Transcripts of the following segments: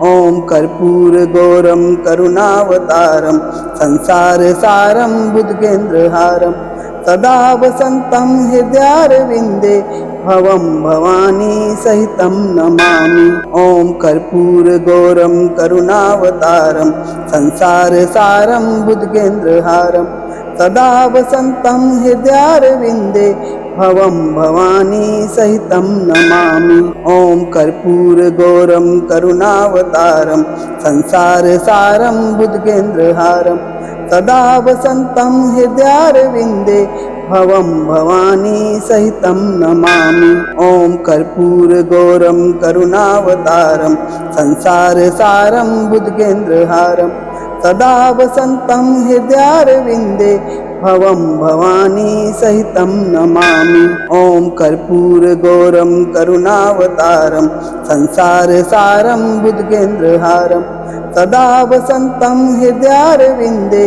ॐ कर्पूरगौरं करुणावतारं संसारसारं बुद्गेन्द्रहारं सदा वसन्तं हृदयारविन्दे भवं भवानी सहितं नमामि। ॐ कर्पूरगौरं करुणावतारं संसारसारं बुद्गेन्द्रहारं सदा वसन्तं हृदयारविन्दे भवं भवानी सहितं नमामि। ॐ कर्पूरगौरं करुणावतारं संसारसारं बुद्गेन्द्रहारं सदा वसन्तं हृदयारविन्दे भवं भवानी सहितं नमामि। ॐ कर्पूरगौरं करुणावतारं संसारसारं बुद्गेन्द्रहारं सदा वसन्तं हृदयारविन्दे भवं भवानी सहितं नमामि। ॐ कर्पूरगौरं करुणावतारं संसारसारं बुद्गेन्द्रहारं सदा वसन्तं हृदयारविन्दे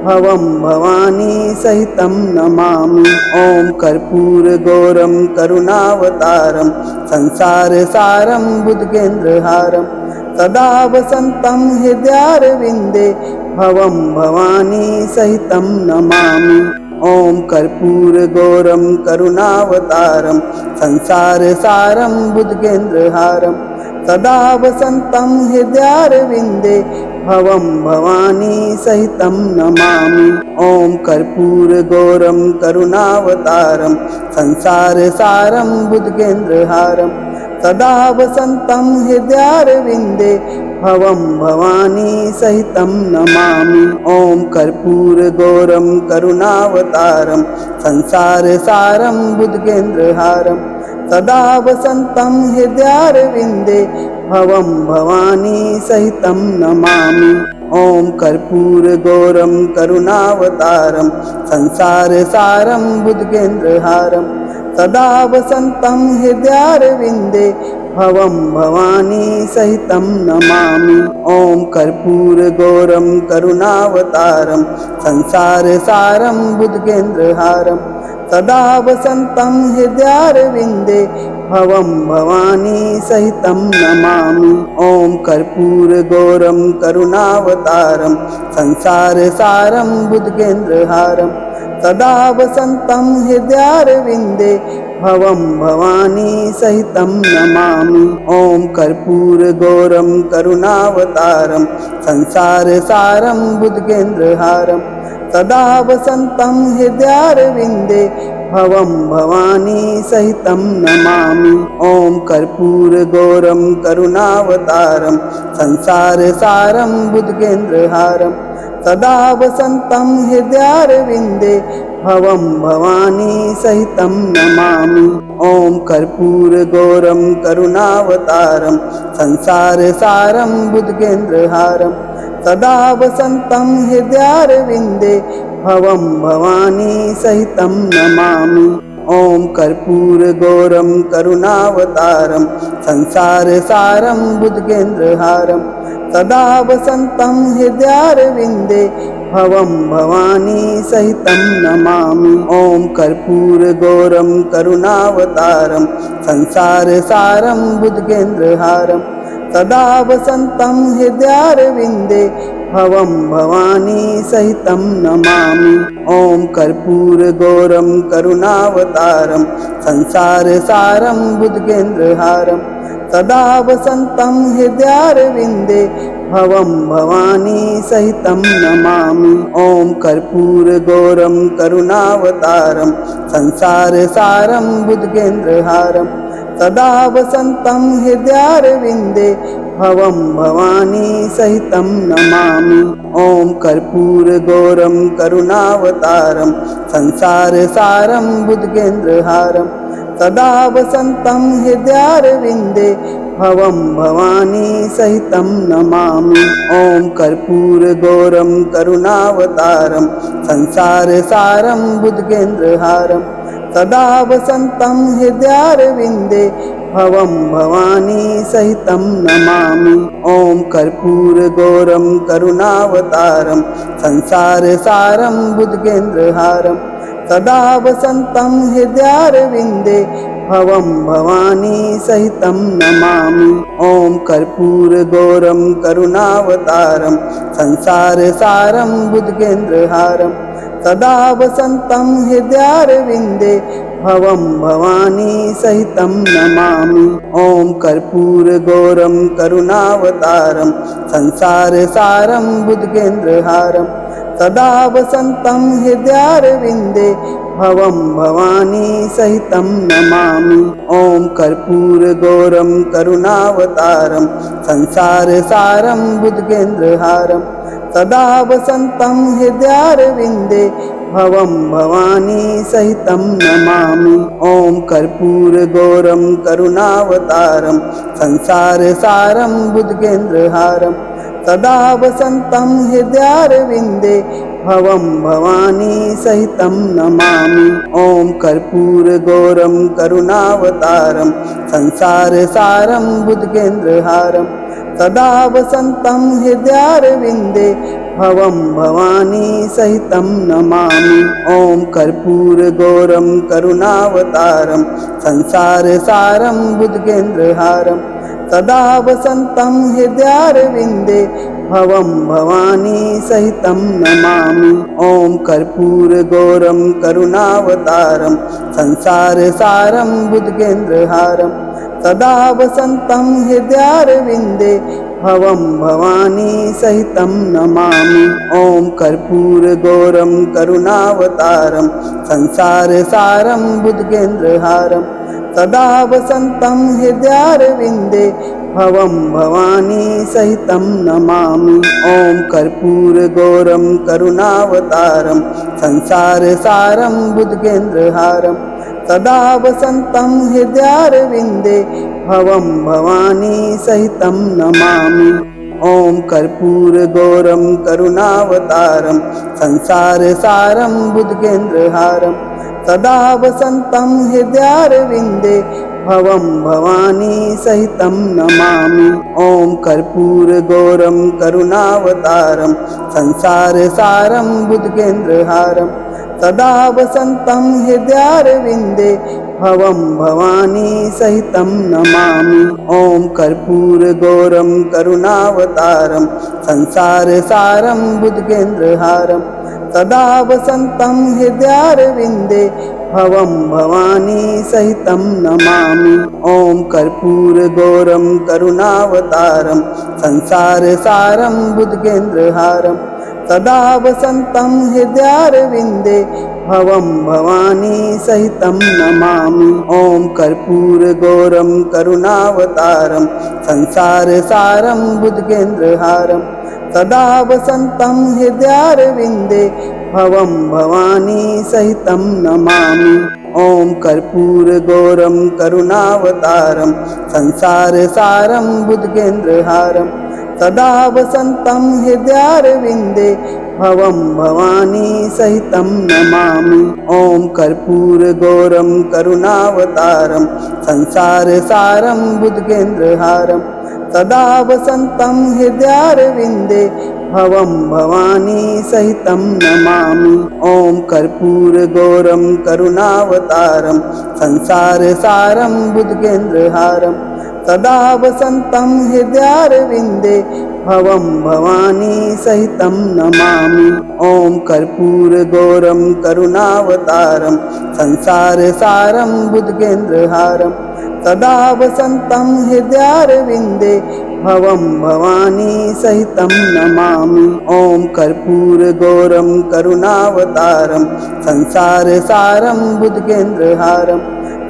भवं भवानी सहितं नमामि। ॐ कर्पूरगौरं करुणावतारं संसारसारं बुद्गेन्द्रहारं सदा वसन्तं हृदयारविन्दे भवं भवानी सहितं नमामि। ॐ कर्पूरगौरं करुणावतारं संसारसारं बुद्गेन्द्रहारं सदा वसन्तं हृदयारविन्दे भवं भवानी सहितं नमामि। ॐ कर्पूरगौरं करुणावतारं संसारसारं बुद्गेन्द्रहारं सदा वसन्तं हृदयारविन्दे भवं भवानी सहितं नमामि। ॐ कर्पूरगौरं करुणावतारं संसारसारं बुद्गेन्द्रहारं सदा वसन्तं हृदयारविन्दे भवं भवानी सहितं नमामि। ॐ कर्पूरगौरं करुणावतारं संसारसारं बुद्गेन्द्रहारं सदा वसन्तं हृदयारविन्दे भवं भवानी सहितं नमामि। ॐ कर्पूरगौरं करुणावतारं संसारसारं बुद्गेन्द्रहारं सदा वसन्तं हृदयारविन्दे भवं भवानी सहितं नमामि। ॐ कर्पूरगौरं करुणावतारं संसारसारं बुद्गेन्द्रहारं सदा वसन्तं हृदयारविन्दे भवं भवानी सहितं नमामि। ॐ कर्पूरगौरं करुणावतारं संसारसारं बुद्गेन्द्रहारं सदा वसन्तं हृदयारविन्दे भवं भवानी सहितं नमामि। ॐ कर्पूरगौरं करुणावतारं संसारसारं बुद्गेन्द्रहारं सदा वसन्तं हृदयारविन्दे भवं भवानी सहितं नमामि। ॐ कर्पूरगौरं करुणावतारं संसारसारं बुद्गेन्द्रहारं सदा वसन्तं हृदयारविन्दे भवं भवानी सहितं नमामि। ॐ कर्पूरगौरं करुणावतारं संसारसारं बुद्गेन्द्रहारं सदा वसन्तं हृदयारविन्दे भवं भवानी सहितं नमामि। ॐ कर्पूरगौरं करुणावतारं संसारसारं बुद्गेन्द्रहारं सदा वसन्तं हृदयारविन्दे भवं भवानी सहितं नमामि। ॐ कर्पूरगौरं करुणावतारं संसारसारं बुद्गेन्द्रहारं सदा वसन्तं हृदयारविन्दे भवं भवानी सहितं नमामि। ॐ कर्पूरगौरं करुणावतारं संसारसारं बुद्गेन्द्रहारं सदा वसन्तं हृदयारविन्दे भवं भवानी सहितं नमामि। ॐ कर्पूरगौरं करुणावतारं संसारसारं बुद्गेन्द्रहारं सदा वसन्तं हृदयारविन्दे भवं भवानी सहितं नमामि। ॐ कर्पूरगौरं करुणावतारं संसारसारं बुद्गेन्द्रहारं सदा वसन्तं हृदयारविन्दे भवं भवानी सहितं नमामि। ॐ कर्पूरगौरं करुणावतारं संसारसारं बुद्गेन्द्रहारं सदा वसन्तं हृदयारविन्दे भवं भवानी सहितं नमामि। ॐ कर्पूरगौरं करुणावतारं संसारसारं बुद्गेन्द्रहारं सदा वसन्तं हृदयारविन्दे भवं भवानी सहितं नमामि। ॐ कर्पूरगौरं करुणावतारं संसारसारं बुद्गेन्द्रहारं सदा वसन्तं हृदयारविन्दे भवं भवानी सहितं नमामि। ॐ कर्पूरगौरं करुणावतारं संसारसारं बुद्गेन्द्रहारं सदा वसन्तं हृदयारविन्दे भवं भवानी सहितं नमामि। ॐ कर्पूरगौरं करुणावतारं संसारसारं बुद्गेन्द्रहारं सदा वसन्तं हृदयारविन्दे भवं भवानी सहितं नमामि। ॐ कर्पूरगौरं करुणावतारं संसारसारं बुद्गेन्द्रहारं सदा वसन्तं हृदयारविन्दे भवं भवानी सहितं नमामि। ॐ कर्पूरगौरं करुणावतारं संसारसारं बुद्गेन्द्रहारं सदा वसन्तं हृदयारविन्दे भवं भवानी सहितं नमामि। ॐ कर्पूरगौरं करुणावतारं संसारसारं बुद्गेन्द्रहारं सदा वसन्तं हृदयारविन्दे भवं भवानी सहितं नमामि। ॐ कर्पूरगौरं करुणावतारं संसारसारं बुद्गेन्द्रहारं सदा वसन्तं हृदयारविन्दे भवं भवानी सहितं नमामि। ॐ कर्पूरगौरं करुणावतारं संसारसारं बुद्गेन्द्रहारं सदा वसन्तं हृदयारविन्दे भवं भवानी सहितं नमामि। ॐ कर्पूरगौरं करुणावतारं संसारसारं बुद्गेन्द्रहारं सदा वसन्तं हृदयारविन्दे भवं भवानी सहितं नमामि। ॐ कर्पूरगौरं करुणावतारं संसारसारं बुद्गेन्द्रहारं सदा वसन्तं हृदयारविन्दे भवं भवानी सहितं नमामि। ॐ कर्पूरगौरं करुणावतारं संसारसारं बुद्गेन्द्रहारं सदा वसन्तं हृदयारविन्दे भवं भवानी सहितं नमामि। ॐ कर्पूरगौरं करुणावतारं संसारसारं बुद्गेन्द्रहारं सदा वसन्तं हृदयारविन्दे भवं भवानी सहितं नमामि। ॐ कर्पूरगौरं करुणावतारं संसारसारं बुद्गेन्द्रहारं सदा वसन्तं हृदयारविन्दे भवं भवानी सहितं नमामि। ॐ कर्पूरगौरं करुणावतारं संसारसारं बुद्गेन्द्रहारं सदा वसन्तं हृदयारविन्दे भवं भवानी सहितं नमामि। ॐ कर्पूरगौरं करुणावतारं संसारसारं बुद्गेन्द्रहारं सदा वसन्तं हृदयारविन्दे भवं भवानी सहितं नमामि। ॐ कर्पूरगौरं करुणावतारं संसारसारं बुद्गेन्द्रहारं सदा वसन्तं हृदयारविन्दे भवं भवानी सहितं नमामि। ॐ कर्पूरगौरं करुणावतारं संसारसारं बुद्गेन्द्रहारं सदा वसन्तं हृदयारविन्दे भवं भवानी सहितं नमामि। ॐ कर्पूरगौरं करुणावतारं संसारसारं बुद्गेन्द्रहारं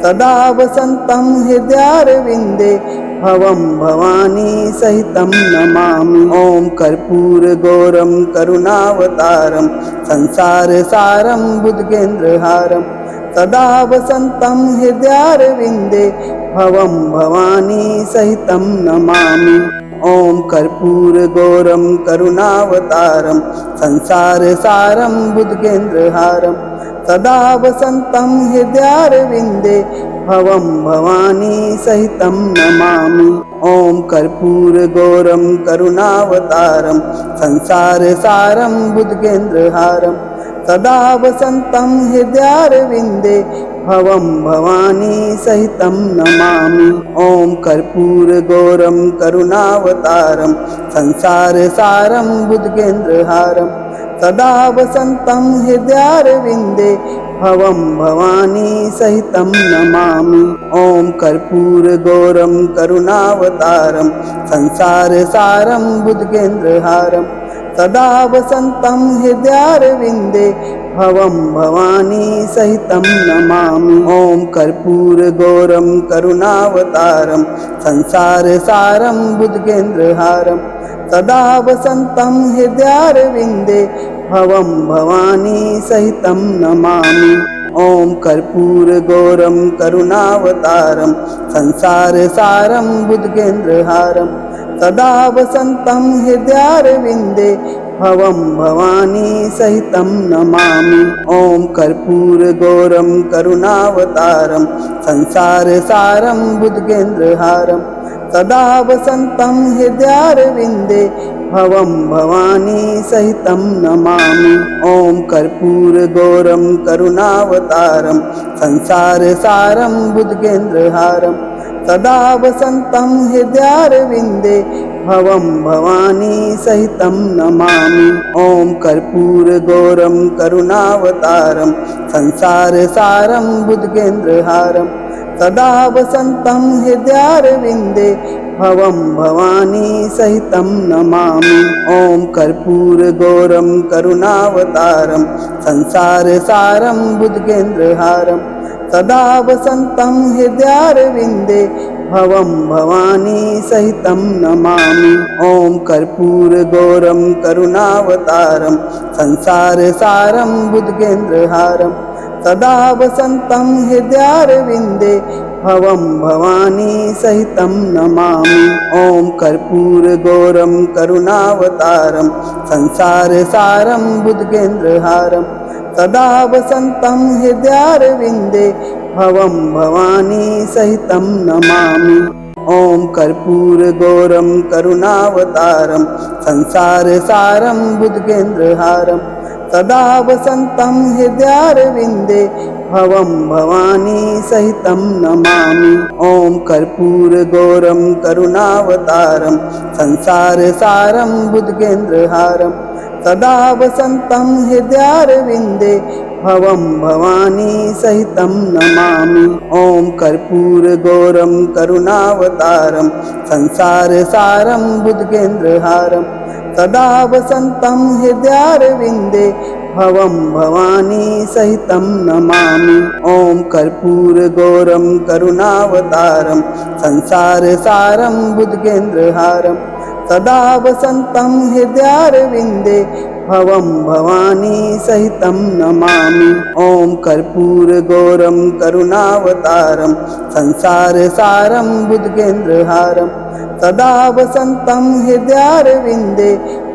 सदा वसन्तं हृदयारविन्दे भवं भवानी सहितं नमामि। ॐ कर्पूरगौरं करुणावतारं संसारसारं बुद्गेन्द्रहारं सदा वसन्तं हृदयारविन्दे भवं भवानी सहितं नमामि। ॐ कर्पूरगौरं करुणावतारं संसारसारं बुद्गेन्द्रहारं सदा वसन्तं हृदयारविन्दे भवं भवानी सहितं नमामि। ॐ कर्पूरगौरं करुणावतारं संसारसारं बुद्गेन्द्रहारं सदा वसन्तं हृदयारविन्दे भवं भवानी सहितं नमामि। ॐ कर्पूरगौरं करुणावतारं संसारसारं बुद्गेन्द्रहारं सदा वसन्तं हृदयारविन्दे भवं भवानी सहितं नमामि। ॐ कर्पूरगौरं करुणावतारं संसारसारं बुद्गेन्द्रहारं सदा वसन्तं हृदयारविन्दे भवं भवानी सहितं नमामि। ॐ कर्पूरगौरं करुणावतारं संसारसारं बुद्गेन्द्रहारं सदा वसन्तं हृदयारविन्दे भवं भवानी सहितं नमामि। ॐ कर्पूरगौरं करुणावतारं संसारसारं बुद्गेन्द्रहारं सदा वसन्तं हृदयारविन्दे भवं भवानी सहितं नमामि। ॐ कर्पूरगौरं करुणावतारं संसारसारं बुद्गेन्द्रहारं सदा वसन्तं हृदयारविन्दे भवं भवानी सहितं नमामि। ॐ कर्पूरगौरं करुणावतारं संसारसारं बुद्गेन्द्रहारं सदा वसन्तं हृदयारविन्दे भवं भवानी सहितं नमामि। ॐ कर्पूरगौरं करुणावतारं संसारसारं बुद्गेन्द्रहारं सदा वसन्तं हृदयारविन्दे भवं भवानी सहितं नमामि। ॐ कर्पूरगौरं करुणावतारं संसारसारं बुद्गेन्द्रहारं सदा वसन्तं हृदयारविन्दे भवं भवानी सहितं नमामि। ॐ कर्पूरगौरं करुणावतारं संसारसारं बुद्गेन्द्रहारं सदा वसन्तं हृदयारविन्दे भवं भवानी सहितं नमामि। ॐ कर्पूरगौरं करुणावतारं संसारसारं बुद्गेन्द्रहारं सदा वसन्तं हृदयारविन्दे भवं भवानी सहितं नमामि। ॐ कर्पूरगौरं करुणावतारं संसारसारं बुद्गेन्द्रहारं सदा वसन्तं हृदयारविन्दे भवं भवानी सहितं नमामि। ॐ कर्पूरगौरं करुणावतारं संसारसारं बुद्गेन्द्रहारं सदा वसन्तं हृदयारविन्दे भवं भवानी सहितं नमामि। ॐ कर्पूरगौरं करुणावतारं संसारसारं बुद्गेन्द्रहारं सदा वसन्तं हृदयारविन्दे भवं भवानी सहितं नमामि। ॐ कर्पूरगौरं करुणावतारं संसारसारं बुद्गेन्द्रहारं सदा वसन्तं हृदयारविन्दे भवं भवानी सहितं नमामि। ॐ कर्पूरगौरं करुणावतारं संसारसारं बुद्गेन्द्रहारं सदा वसन्तं हृदयारविन्दे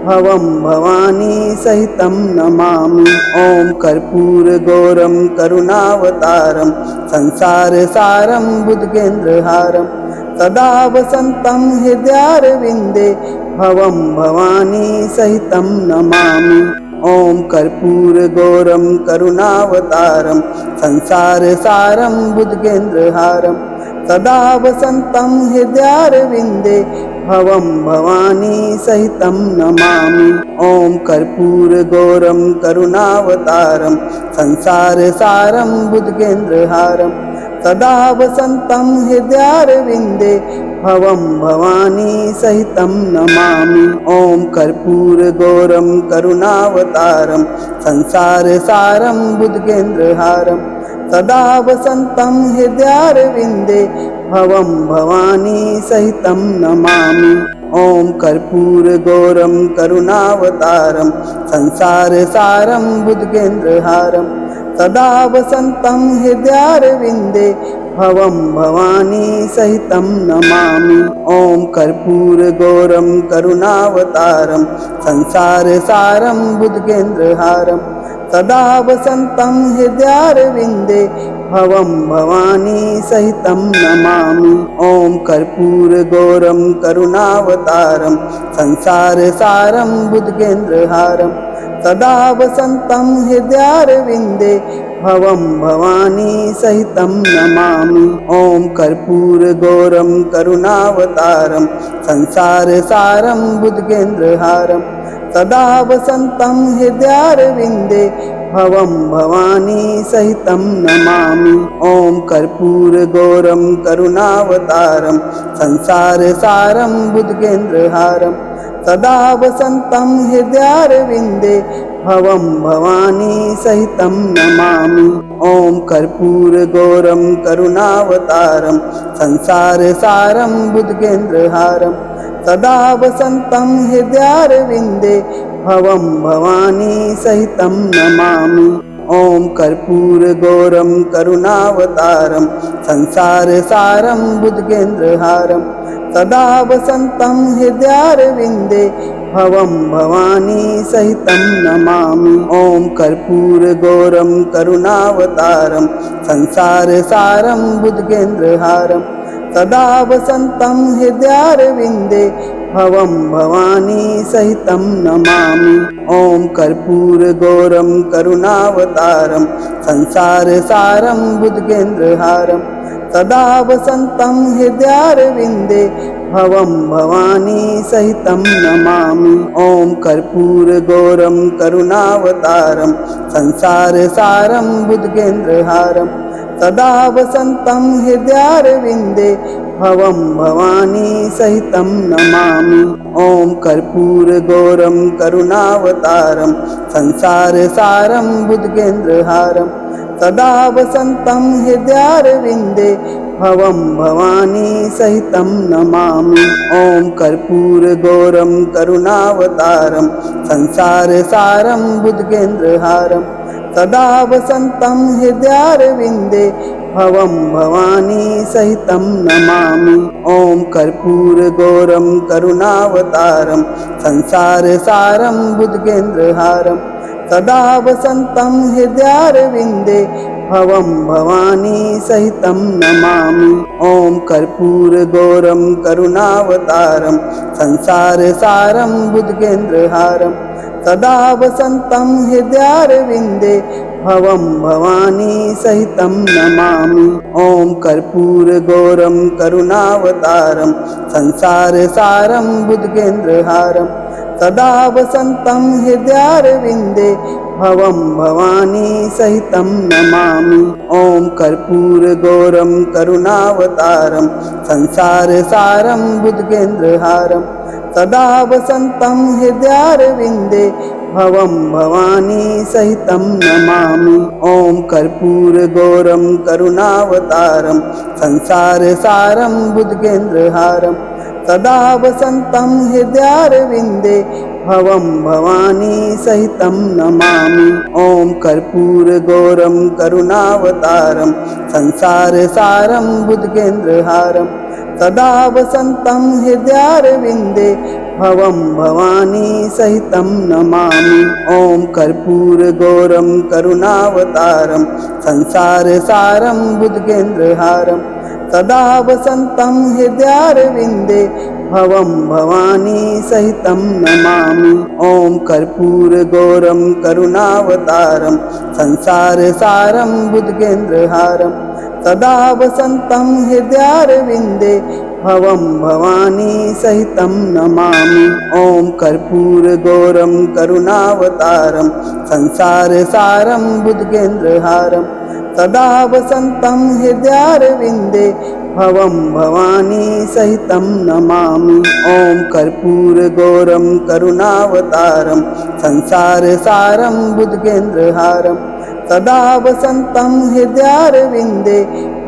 भवं भवानी सहितं नमामि। ॐ कर्पूरगौरं करुणावतारं संसारसारं बुद्गेन्द्रहारं सदा वसन्तं हृदयारविन्दे भवं भवानी सहितं नमामि। ॐ कर्पूरगौरं करुणावतारं संसारसारं बुद्गेन्द्रहारं सदा वसन्तं हृदयारविन्दे भवं भवानी सहितं नमामि। ॐ कर्पूरगौरं करुणावतारं संसारसारं बुद्गेन्द्रहारं सदा वसन्तं हृदयारविन्दे भवं भवानी सहितं नमामि। ॐ कर्पूरगौरं करुणावतारं संसारसारं बुद्गेन्द्रहारं सदा वसन्तं हृदयारविन्दे भवं भवानी सहितं नमामि। ॐ कर्पूरगौरं करुणावतारं संसारसारं बुद्गेन्द्रहारं सदा वसन्तं हृदयारविन्दे भवं भवानी सहितं नमामि। ॐ कर्पूरगौरं करुणावतारं संसारसारं बुद्गेन्द्रहारं सदा वसन्तं हृदयारविन्दे भवं भवानी सहितं नमामि। ॐ कर्पूरगौरं करुणावतारं संसारसारं बुद्गेन्द्रहारं सदा वसन्तं हृदयारविन्दे भवं भवानी सहितं नमामि। ॐ कर्पूरगौरं करुणावतारं संसारसारं बुद्गेन्द्रहारं सदा वसन्तं हृदयारविन्दे भवं भवानी सहितं नमामि। ॐ कर्पूरगौरं करुणावतारं संसारसारं बुद्गेन्द्रहारं सदा वसन्तं हृदयारविन्दे भवं भवानी सहितं नमामि। ॐ कर्पूरगौरं करुणावतारं संसारसारं बुद्गेन्द्रहारं सदा वसन्तं हृदयारविन्दे भवं भवानी सहितं नमामि। ॐ कर्पूरगौरं करुणावतारं संसारसारं बुद्गेन्द्रहारं सदा वसन्तं हृदयारविन्दे भवं भवानी सहितं नमामि। ॐ कर्पूरगौरं करुणावतारं संसारसारं बुद्गेन्द्रहारं सदा वसन्तं हृदयारविन्दे भवं भवानी सहितं नमामि। ॐ कर्पूरगौरं करुणावतारं संसारसारं बुद्गेन्द्रहारं सदा वसन्तं हृदयारविन्दे भवं भवानी सहितं नमामि। ॐ कर्पूरगौरं करुणावतारं संसारसारं बुद्गेन्द्रहारं सदा वसन्तं हृदयारविन्दे भवं भवानी सहितं नमामि। ॐ कर्पूरगौरं करुणावतारं संसारसारं बुद्गेन्द्रहारं सदा वसन्तं हृदयारविन्दे भवं भवानी सहितं नमामि। ॐ कर्पूरगौरं करुणावतारं संसारसारं बुद्गेन्द्रहारं सदा वसन्तं हृदयारविन्दे भवं भवानी सहितं नमामि। ॐ कर्पूरगौरं करुणावतारं संसारसारं बुद्गेन्द्रहारं सदा वसन्तं हृदयारविन्दे भवं भवानी सहितं नमामि। ॐ कर्पूरगौरं करुणावतारं संसारसारं बुद्गेन्द्रहारं सदा वसन्तं हृदयारविन्दे भवं भवानी सहितं नमामि। ॐ कर्पूरगौरं करुणावतारं संसारसारं बुद्गेन्द्रहारं सदा वसन्तं हृदयारविन्दे भवं भवानी सहितं नमामि। ॐ कर्पूरगौरं करुणावतारं संसारसारं बुद्गेन्द्रहारं सदा वसन्तं हृदयारविन्दे भवं भवानी सहितं नमामि। ॐ कर्पूरगौरं करुणावतारं संसारसारं बुद्गेन्द्रहारं सदा वसन्तं हृदयारविन्दे भवं भवानी सहितं नमामि। ॐ कर्पूरगौरं करुणावतारं संसारसारं बुद्गेन्द्रहारं सदा वसन्तं हृदयारविन्दे भवं भवानी सहितं नमामि। ॐ कर्पूरगौरं करुणावतारं संसारसारं बुद्गेन्द्रहारं सदा वसन्तं हृदयारविन्दे भवं भवानी सहितं नमामि। ॐ कर्पूरगौरं करुणावतारं संसारसारं बुद्गेन्द्रहारं सदा वसन्तं हृदयारविन्दे भवं भवानी सहितं नमामि। ॐ कर्पूरगौरं करुणावतारं संसारसारं बुद्गेन्द्रहारं सदा वसन्तं हृदयारविन्दे भवं भवानी सहितं नमामि। ॐ कर्पूरगौरं करुणावतारं संसारसारं बुद्गेन्द्रहारं सदा वसन्तं हृदयारविन्दे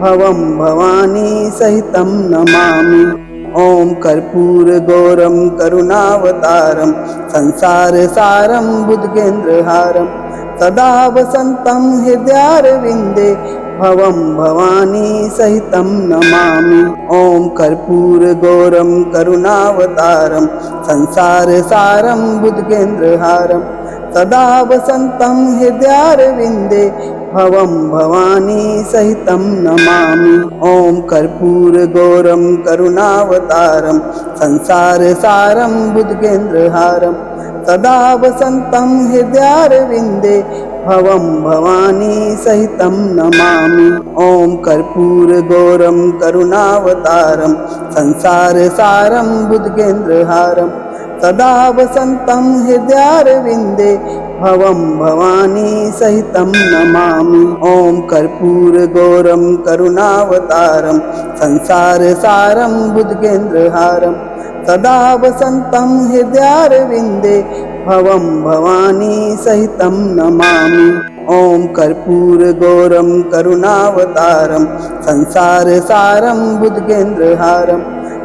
भवं भवानी सहितं नमामि। ॐ कर्पूरगौरं करुणावतारं संसारसारं बुद्गेन्द्रहारं सदा वसन्तं हृदयारविन्दे भवं भवानी सहितं नमामि। ॐ कर्पूरगौरं करुणावतारं संसारसारं बुद्गेन्द्रहारं सदा वसन्तं हृदयारविन्दे भवं भवानी सहितं नमामि। ॐ कर्पूरगौरं करुणावतारं संसारसारं बुद्गेन्द्रहारं सदा वसन्तं हृदयारविन्दे भवं भवानी सहितं नमामि। ॐ कर्पूरगौरं करुणावतारं संसारसारं बुद्गेन्द्रहारं सदा वसन्तं हृदयारविन्दे भवं भवानी सहितं नमामि। ॐ कर्पूरगौरं करुणावतारं संसारसारं बुद्गेन्द्रहारं सदा वसन्तं हृदयारविन्दे भवं भवानी सहितं नमामि। ॐ कर्पूरगौरं करुणावतारं संसारसारं बुद्गेन्द्रहारं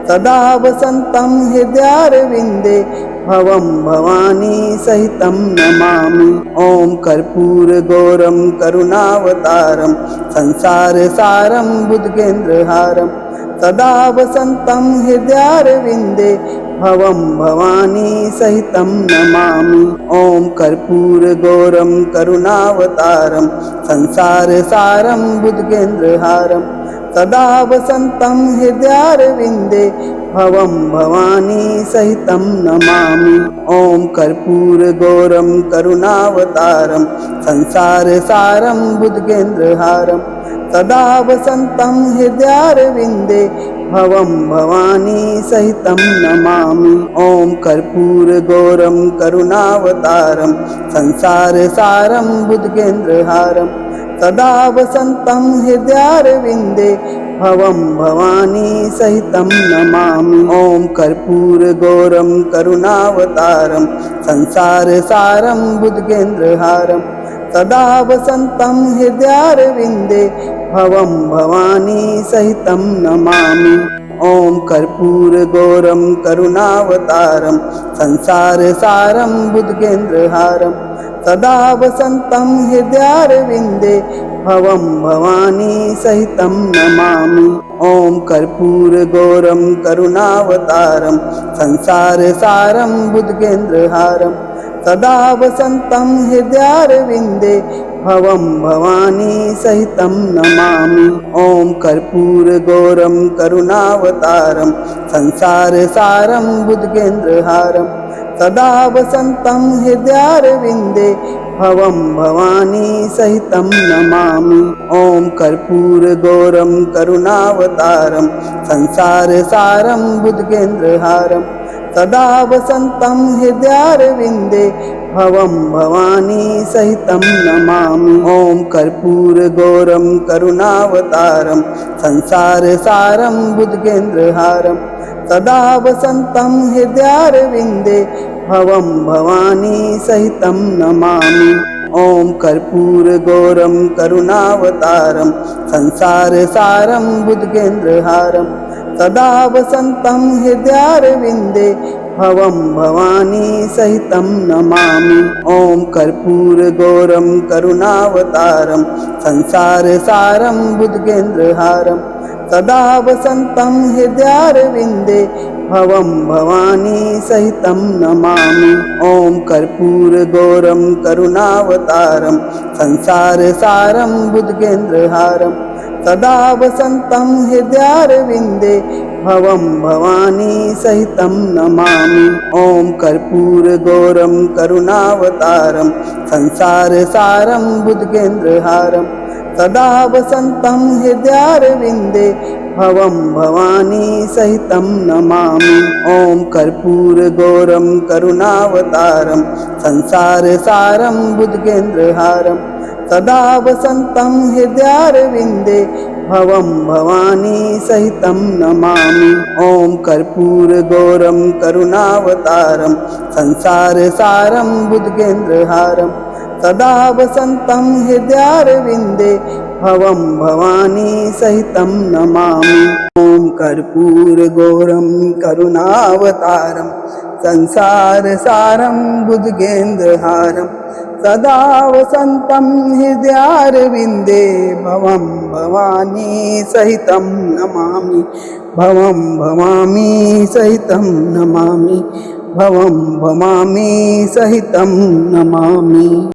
सदा वसन्तं हृदयारविन्दे भवं भवानी सहितं नमामि। ॐ कर्पूरगौरं करुणावतारं संसारसारं बुद्गेन्द्रहारं सदा वसन्तं हृदयारविन्दे भवं भवानी सहितं नमामि। ॐ कर्पूरगौरं करुणावतारं संसारसारं बुद्गेन्द्रहारं सदा वसन्तं हृदयारविन्दे भवं भवानी सहितं नमामि। ॐ कर्पूरगौरं करुणावतारं संसारसारं बुद्गेन्द्रहारं सदा वसन्तं हृदयारविन्दे भवं भवानी सहितं नमामि। ॐ कर्पूरगौरं करुणावतारं संसारसारं बुद्गेन्द्रहारं सदा वसन्तं हृदयारविन्दे भवं भवानी सहितं नमामि। ॐ कर्पूरगौरं करुणावतारं संसारसारं बुद्गेन्द्रहारं सदा वसन्तं हृदयारविन्दे भवं भवानी सहितं नमामि। ॐ कर्पूरगौरं करुणावतारं संसारसारं बुद्गेन्द्रहारं सदा वसन्तं हृदयारविन्दे भवं भवानी सहितं नमामि। ॐ कर्पूरगौरं करुणावतारं संसारसारं बुद्गेन्द्रहारं सदा वसन्तं हृदयारविन्दे भवं भवानी सहितं नमामि। ॐ कर्पूरगौरं करुणावतारं संसारसारं बुद्गेन्द्रहारं सदा वसन्तं हृदयारविन्दे भवं भवानी सहितं नमामि। ॐ कर्पूरगौरं करुणावतारं संसारसारं बुद्गेन्द्रहारं सदा वसन्तं हृदयारविन्दे भवं भवानी सहितं नमामि। ॐ कर्पूरगौरं करुणावतारं संसारसारं बुद्गेन्द्रहारं सदा वसन्तं हृदयारविन्दे भवं भवानी सहितं नमामि। ॐ कर्पूरगौरं करुणावतारं संसारसारं बुद्गेन्द्रहारं सदा वसन्तं हृदयारविन्दे भवं भवानी सहितं नमामि। ॐ कर्पूरगौरं करुणावतारं संसारसारं बुद्गेन्द्रहारं सदा वसन्तं हृदयारविन्दे भवं भवानी सहितं नमामि। ॐ कर्पूरगौरं करुणावतारं संसारसारं बुद्गेन्द्रहारं सदा वसन्तं हृदयारविन्दे भवं भवानी सहितं नमामि। ॐ कर्पूरगौरं करुणावतारं संसारसारं बुद्गेन्द्रहारं सदा वसन्तं हृदयारविन्दे भवं भवानी सहितं नमामि। ॐ कर्पूरगौरं करुणावतारं संसारसारं बुद्गेन्द्रहारं सदा वसन्तं हृदयारविन्दे भवं भवानी सहितं नमामि। ॐ कर्पूरगौरं करुणावतारं संसारसारं बुद्गेन्द्रहारं सदा वसन्तं हृदयारविन्दे भवं भवानी सहितं नमामि। ॐ कर्पूरगौरं करुणावतारं संसारसारं बुद्गेन्द्रहारं सदा वसन्तं हृदयारविन्दे भवं भवानी सहितं नमामि। भवं भवामी सहितं नमामि। भवं भवामी सहितं नमामि।